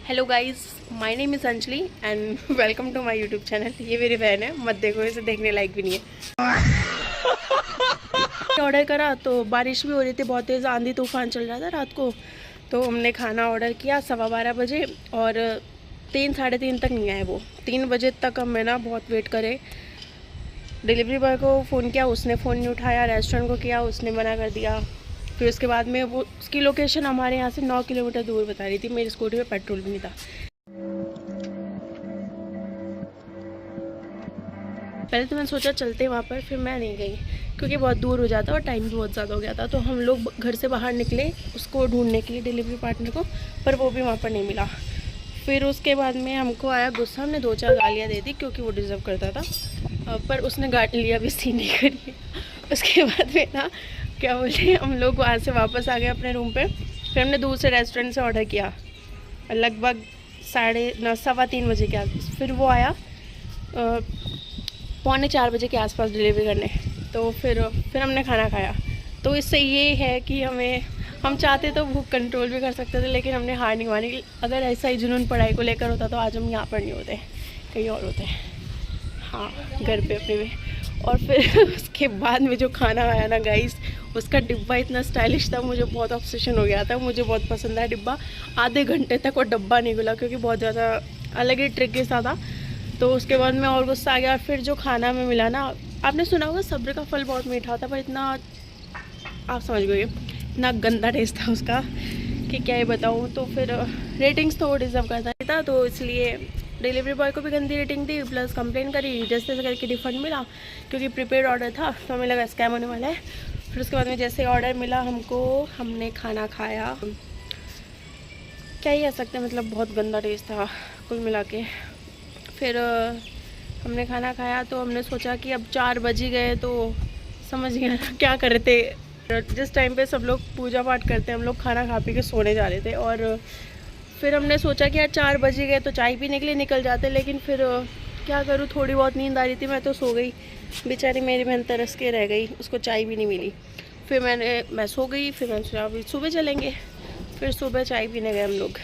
Hello guys, my name is Anjali and welcome to my YouTube channel. ये मेरी बहन है, मत देखो इसे, देखने लायक भी नहीं है। ऑर्डर करा तो बारिश भी हो रही थी, बहुत तेज़ आंधी तूफान चल रहा था रात को। तो हमने खाना ऑर्डर किया 12:15 बजे और 3 साढ़े 3 तक नहीं आए वो। 3 बजे तक हम ना बहुत वेट करे। डिलीवरी बॉय को फ़ोन किया, उसने फ़ोन नहीं उठाया। रेस्टोरेंट को किया, उसने मना कर दिया। फिर उसके बाद में वो उसकी लोकेशन हमारे यहाँ से 9 किलोमीटर दूर बता रही थी। मेरी स्कूटी में पेट्रोल भी नहीं था। पहले तो मैंने सोचा चलते वहाँ पर, फिर मैं नहीं गई क्योंकि बहुत दूर हो जाता और टाइम भी बहुत ज़्यादा हो गया था। तो हम लोग घर से बाहर निकले उसको ढूंढने के लिए, डिलीवरी पार्टनर को, पर वो भी वहाँ पर नहीं मिला। फिर उसके बाद में हमको आया गुस्सा, हमने 2-4 गालियाँ दे दी क्योंकि वो डिज़र्व करता था, पर उसने गाली लिया भी सी नहीं करी। उसके बाद में ना क्या बोलते, हम लोग वहाँ से वापस आ गए अपने रूम पे। फिर हमने दूसरे रेस्टोरेंट से ऑर्डर किया लगभग 3:30 बजे के आसपास। फिर वो आया 3:45 बजे के आसपास डिलीवरी करने। तो फिर हमने खाना खाया। तो इससे ये है कि हम चाहते तो भूख कंट्रोल भी कर सकते थे, लेकिन हमने हार नहीं मानी। अगर ऐसा ही जुनून पढ़ाई को लेकर होता तो आज हम यहाँ पर नहीं होते, कहीं और होते। हाँ, घर पे अपने में। और फिर उसके बाद में जो खाना आया ना गाइस, उसका डिब्बा इतना स्टाइलिश था, मुझे बहुत ऑब्सेशन हो गया था। मुझे बहुत पसंद आया डिब्बा। आधे घंटे तक वो डब्बा नहीं खुला क्योंकि बहुत ज़्यादा अलग ही ट्रिक सा था। तो उसके बाद में और गुस्सा आ गया। फिर जो खाना में मिला ना, आपने सुना होगा सब्र का फल बहुत मीठा होता है, पर इतना, आप समझ गए, इतना गंदा टेस्ट था उसका कि क्या ही बताऊँ। तो फिर रेटिंग्स तो वो डिज़र्व करता था, तो इसलिए डिलीवरी बॉय को भी गंदी रेटिंग दी, प्लस कंप्लेन करी। जैसे करके रिफंड मिला क्योंकि प्रीपेड ऑर्डर था, तो हमें लगा स्कैम होने वाला है। फिर उसके बाद में जैसे ऑर्डर मिला हमको, हमने खाना खाया। क्या ही कह सकते हैं, मतलब बहुत गंदा टेस्ट था कुल मिला के। फिर हमने खाना खाया तो हमने सोचा कि अब 4 बज ही गए, तो समझ गया क्या कर रहे थे। जिस टाइम पे सब लोग पूजा पाठ करते हैं, हम लोग खाना खा पी के सोने जा रहे थे। और फिर हमने सोचा कि यार 4 बज ही गए तो चाय पीने के लिए निकल जाते, लेकिन फिर क्या करूँ, थोड़ी बहुत नींद आ रही थी, मैं तो सो गई। बेचारी मेरी बहन तरस के रह गई, उसको चाय भी नहीं मिली। फिर मैं सो गई। फिर मैंने सोचा अभी सुबह चलेंगे। फिर सुबह चाय पीने गए हम लोग।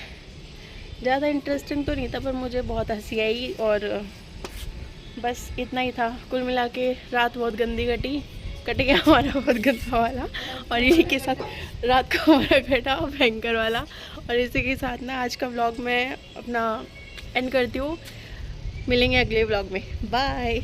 ज़्यादा इंटरेस्टिंग तो नहीं था, पर मुझे बहुत हंसी आई और बस इतना ही था। कुल मिला के रात बहुत गंदी कट गया हमारा बहुत गंदा वाला। और इसी के साथ रात को हमारा कटा भयंकर वाला। और इसी के साथ ना आज का व्लॉग मैं अपना एंड करती हूँ। मिलेंगे अगले व्लॉग में, बाय।